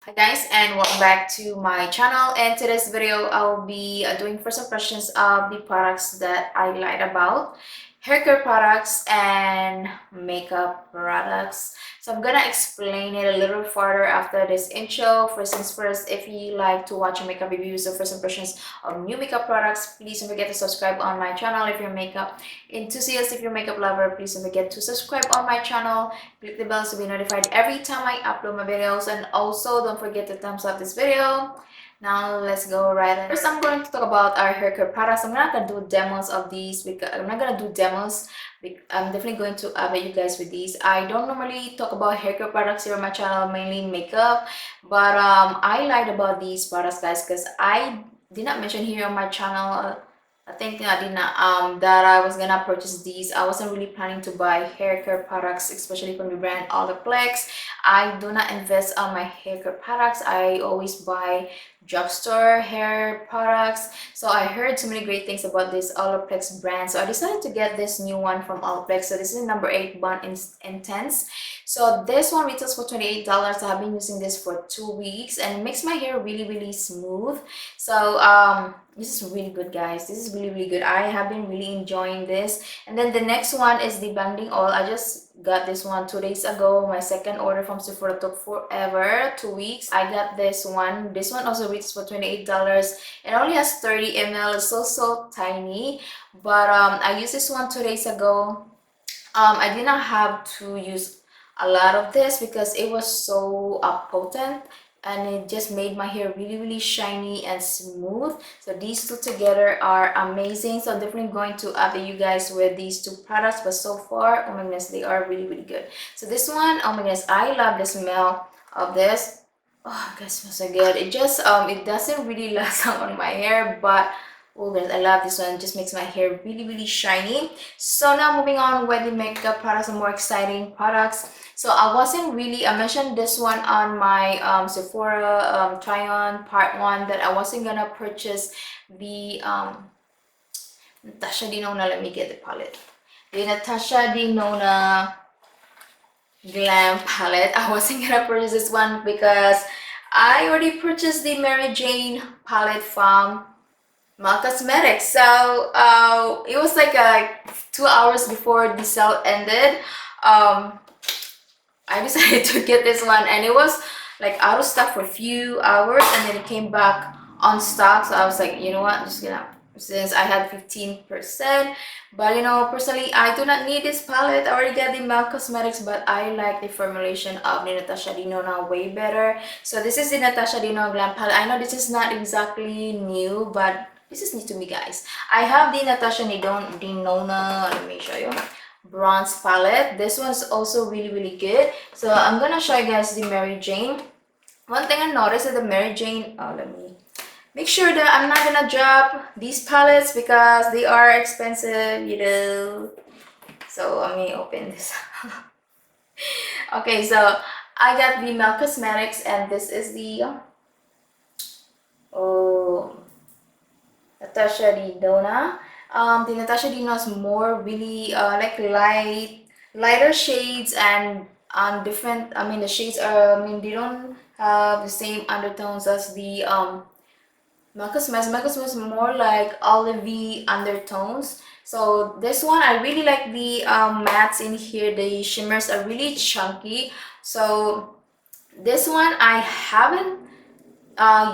Hi guys, and welcome back to my channel. And today's video I'll be doing first impressions of the products that I like about hair care products and makeup products. So I'm gonna explain it a little further after this intro. First things first, if you like to watch makeup reviews or first impressions of new makeup products, please don't forget to subscribe on my channel. If you're makeup enthusiast, if you're makeup lover, please don't forget to subscribe on my channel. Click the bell to be notified every time I upload my videos, and also don't forget to thumbs up this video. Now let's go right in. First, I'm going to talk about our hair care products. I'm not gonna do demos of these because I'm not gonna do demos. I'm definitely going to update you guys with these. I don't normally talk about hair care products here on my channel, mainly makeup, but I lied about these products, guys, because I did not mention here on my channel. I think I did not that I was gonna purchase these. I wasn't really planning to buy hair care products, especially from the brand Olaplex. I do not invest on my hair care products. I always buy drugstore hair products. So I heard so many great things about this Olaplex brand, so I decided to get this new one from Olaplex. So this is number 8 Bond Intense. So this one retails for $28. I've been using this for 2 weeks and it makes my hair really smooth. So this is really good, guys. This is really good. I have been really enjoying this. And then the next one is the blending oil. I just got this one 2 days ago. My second order from Sephora took forever, 2 weeks. I got this one. This one also retails for $28. It only has 30 ml. It's so tiny, but I used this one 2 days ago. I did not have to use a lot of this because it was so potent, and it just made my hair really shiny and smooth. So these two together are amazing. So I'm definitely going to update you guys with these two products, but so far, oh my goodness, they are really good. So this one, oh my goodness, I love the smell of this. Oh, it smells so good. It just it doesn't really last long on my hair, but oh guys, I love this one. It just makes my hair really shiny. So now moving on with the makeup products and more exciting products. So I mentioned this one on my Sephora try on part 1 that I wasn't gonna purchase the Natasha Denona. Let me get the palette. The Natasha Denona Glam palette. I wasn't gonna purchase this one because I already purchased the Mary Jane palette from Cosmetics. So it was like 2 hours before the sale ended. I decided to get this one, and it was like out of stock for a few hours, and then it came back on stock. So I was like, you know what, I'm just gonna, since I had 15%. But you know, personally, I do not need this palette. I already got the MAC Cosmetics, but I like the formulation of the Natasha Denona way better. So this is the Natasha Denona Glam palette. I know this is not exactly new, but this is new to me, guys. I have the Natasha Denona, let me show you, bronze palette. This one's also really good. So I'm gonna show you guys the Mary Jane. One thing I noticed is the Mary Jane, let me make sure that I'm not gonna drop these palettes because they are expensive, you know. So let me open this. Okay, so I got the Mel Cosmetics, and this is the oh, Natasha Denona. The Natasha Denona is more really like lighter shades, and on different, I mean the shades are, I mean they don't have the same undertones as the Marcus is more like olivey undertones. So this one, I really like the mattes in here. The shimmers are really chunky. So this one, I haven't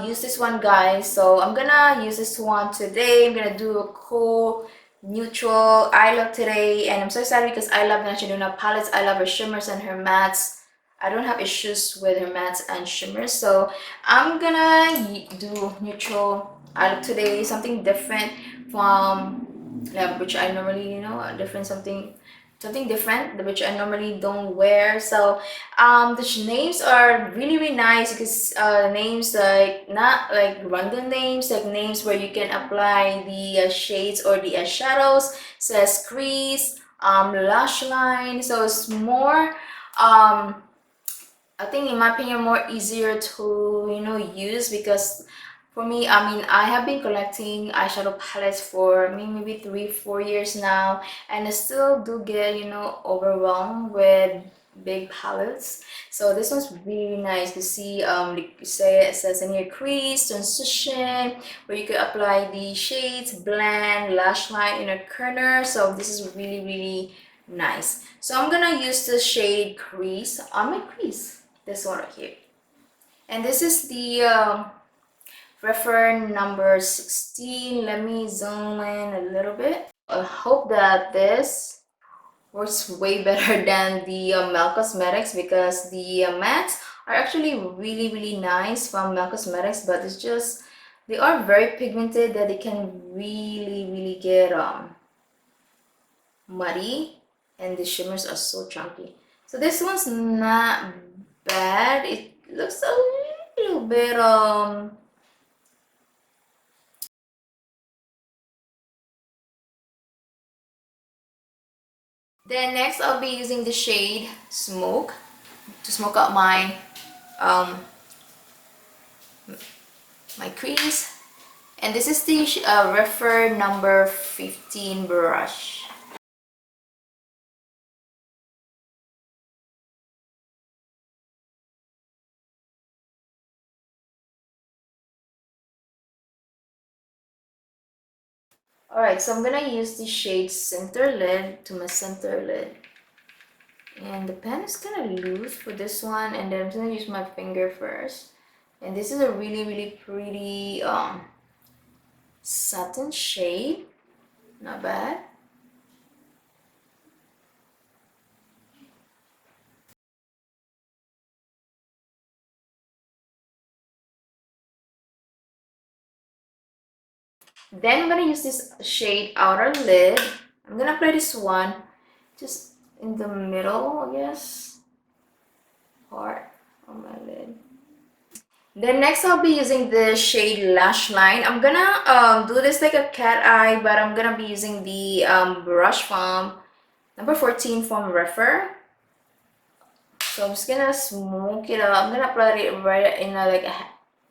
used this one, guys. So I'm gonna use this one today. I'm gonna do a cool neutral eye look today, and I'm so excited because I love Natasha Denona palettes. I love her shimmers and her mattes. I don't have issues with her mattes and shimmers, so I'm gonna do neutral eye look today, something different from which I normally, you know, different something different which I normally don't wear. So the names are really nice because names like not like random names, like names where you can apply the shades or the shadows. Says crease, lash line, so it's more I think in my opinion more easier to, you know, use, because for me, I mean, I have been collecting eyeshadow palettes for maybe 3-4 years now, and I still do get, you know, overwhelmed with big palettes. So this one's really nice to see. Say it says in here crease, transition, where you could apply the shades, blend, lash line, inner corner. So this is really nice. So I'm gonna use the shade crease on my crease. This one right here. And this is the refer number 16. Let me zoom in a little bit. I hope that this works way better than the Mel Cosmetics, because the mattes are actually really nice from Mel Cosmetics, but it's just they are very pigmented that they can really get muddy, and the shimmers are so chunky. So this one's not bad. It looks a little bit Then next I'll be using the shade Smoke to smoke out um my crease. And this is the refer number 15 brush. Alright, so I'm gonna use the shade Center Lid to my center lid. And the pen is kind of loose for this one, and then I'm gonna use my finger first. And this is a really pretty satin shade. Not bad. Then I'm gonna use this shade Outer Lid. I'm gonna apply this one just in the middle, I guess, part of my lid. Then next I'll be using the shade Lash Line. I'm gonna do this like a cat eye, but I'm gonna be using the brush from number 14 from Refer. So I'm just gonna smoke it up. I'm gonna apply it right in like a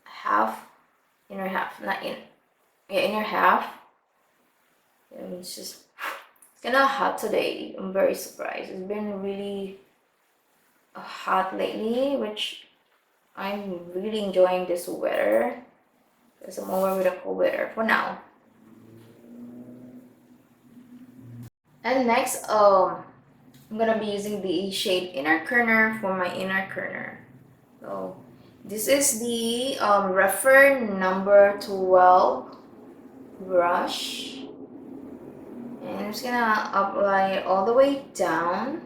half, inner half, not in, yeah, inner half. And it's just, it's kind of hot today. I'm very surprised. It's been really hot lately, which I'm really enjoying this weather because I'm over with the cold weather for now. And next, I'm gonna be using the shade Inner Corner for my inner corner. So this is the Refer number 12 brush, and I'm just gonna apply it all the way down.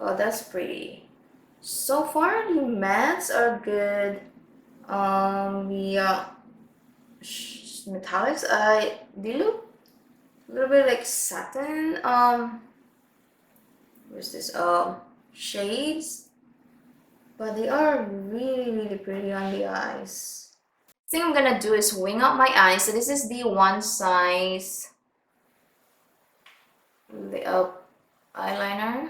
Oh, that's pretty. So far the mattes are good. The metallics, they look a little bit like satin. Where's this? Shades, but they are really pretty on the eyes. Thing I'm gonna do is wing out my eyes. So this is the one size eyeliner.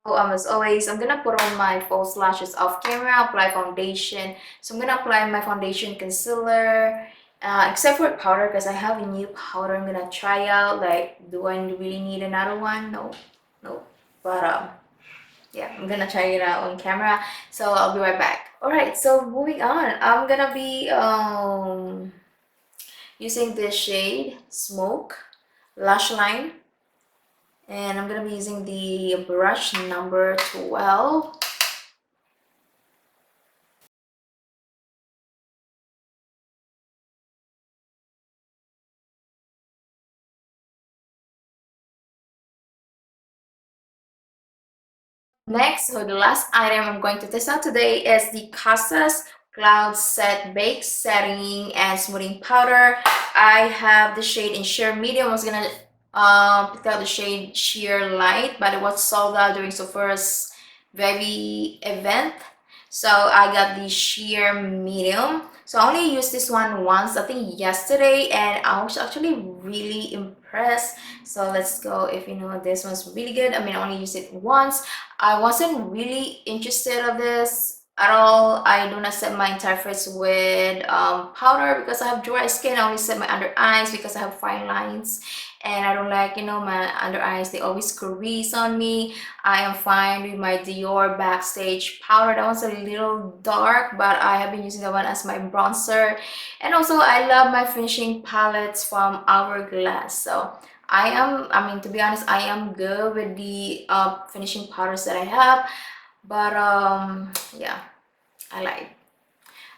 As always, I'm gonna put on my false lashes off camera, apply foundation. So I'm gonna apply my foundation concealer, except for powder, because I have a new powder I'm gonna try out. Like, do I really need another one? No. But yeah, I'm gonna try it out on camera. So I'll be right back. Alright, so moving on, I'm gonna be using this shade Smoke Lash Line. And I'm gonna be using the brush number 12. Next, so the last item I'm going to test out today is the Kosas Cloud Set Bake Setting and Smoothing Powder. I have the shade in sheer medium. I was gonna pick out the shade sheer light, but it was sold out during Sephora's very event. So I got the sheer medium. So I only used this one once, I think yesterday, and I was actually really impressed. So let's go. If you know, this one's really good. I mean, I only used it once. I wasn't really interested of this at all. I do not set my entire face with powder because I have dry skin. I only set my under eyes because I have fine lines, and I don't like, you know, my under eyes, they always crease on me. I am fine with my Dior Backstage powder. That one's a little dark, but I have been using that one as my bronzer. And also I love my finishing palettes from Hourglass. So I mean, to be honest, I am good with the finishing powders that I have. But yeah, I lied.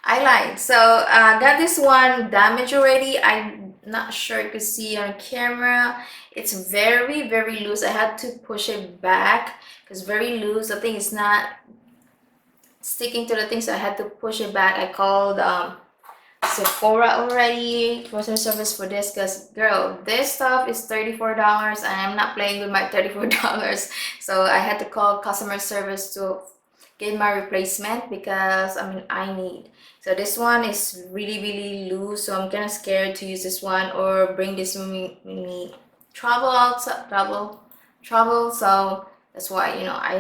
I lied. So I got this one damaged already. I'm not sure you could see on camera. It's very, very loose. I had to push it back because very loose. The thing is not sticking to the thing, so I had to push it back. I called Sephora already, customer service for this, because girl, this stuff is $34 and I'm not playing with my $34. So I had to call customer service to get my replacement because I mean I need. So this one is really, really loose, so I'm kind of scared to use this one or bring this with me travel outside, travel. So that's why, you know, I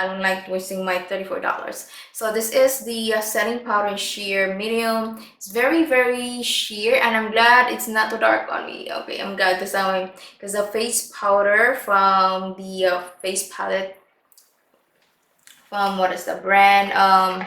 don't like wasting my $34. So this is the setting powder sheer medium. It's very, very sheer, and I'm glad it's not too dark on me. Okay, I'm glad this time, because the face powder from the face palette from, what is the brand,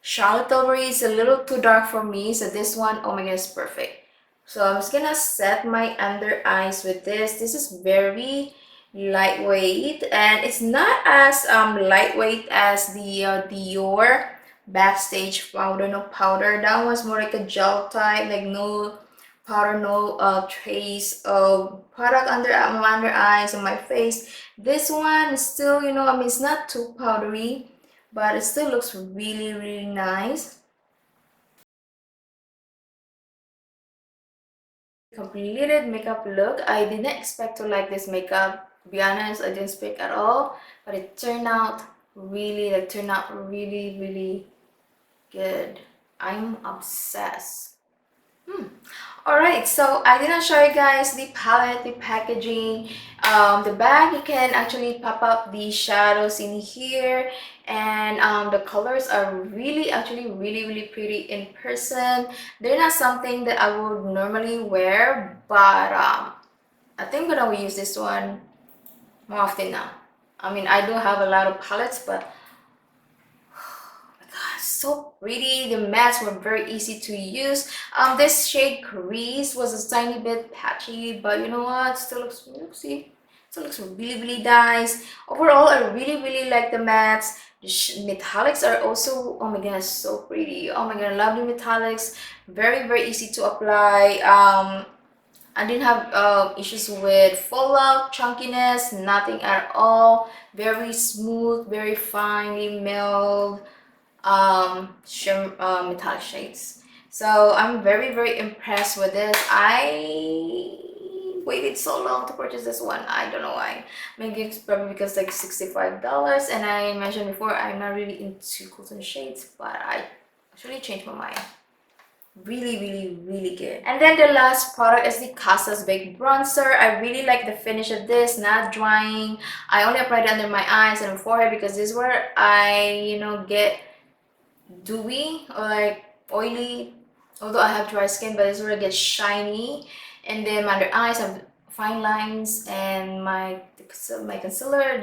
Charlotte Tilbury, is a little too dark for me. So this one, oh my goodness, perfect. So I'm just gonna set my under eyes with this. This is very lightweight, and it's not as lightweight as the Dior Backstage powder. No powder. That was more like a gel type, like no powder, no trace of product under my under eyes and my face. This one is still, you know, I mean, it's not too powdery, but it still looks really, really nice. Completed makeup look. I didn't expect to like this makeup. To be honest, I didn't expect at all, but it turned out really, really good. I'm obsessed. All right, so I didn't show you guys the palette, the packaging, the bag. You can actually pop up the shadows in here, and the colors are really, actually really, really pretty in person. They're not something that I would normally wear, but I think that I will use this one more often now. I mean, I do have a lot of palettes, but so pretty. The mattes were very easy to use. This shade Crease was a tiny bit patchy, but you know what, still looks, see, still looks really, really nice. Overall, I really, really like the mattes. The metallics are also, oh my goodness, so pretty. Oh my god, I love the metallics. Very, very easy to apply. I didn't have issues with fallout, chunkiness, nothing at all. Very smooth, very finely milled metallic shades. So I'm very, very impressed with this. I waited so long to purchase this one. I don't know why. Maybe it's probably because like $65, and I mentioned before I'm not really into cotton shades, but I actually changed my mind. Really, really, really good. And then the last product is the Kosas Baked Bronzer. I really like the finish of this, not drying. I only applied it under my eyes and forehead because this is where I, you know, get dewy or like oily, although I have dry skin, but this is where it gets shiny. And then my under eyes have fine lines, and my concealer,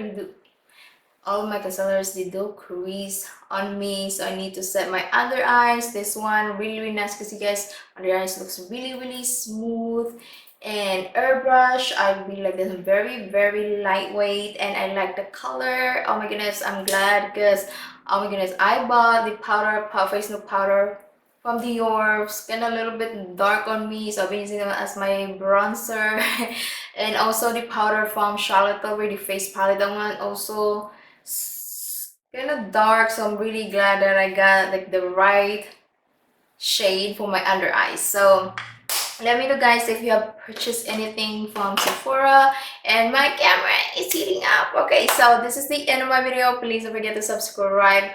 all my concealers, they do crease on me, so I need to set my under eyes. This one really, really nice because you guys, under eyes looks really, really smooth. And airbrush, I really like this. Very, very lightweight, and I like the color. Oh my goodness, I'm glad because, oh my goodness, I bought the powder, face no powder from Dior. It's kind of a little bit dark on me, so I've been using them as my bronzer. And also the powder from Charlotte Tilbury, the face palette, that one also kind of dark, so I'm really glad that I got like the right shade for my under eyes. So let me know guys if you have purchased anything from Sephora. And my camera is heating up. Okay, so this is the end of my video. Please don't forget to subscribe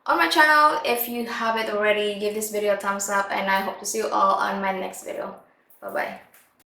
on my channel if you haven't already. Give this video a thumbs up, and I hope to see you all on my next video. Bye bye.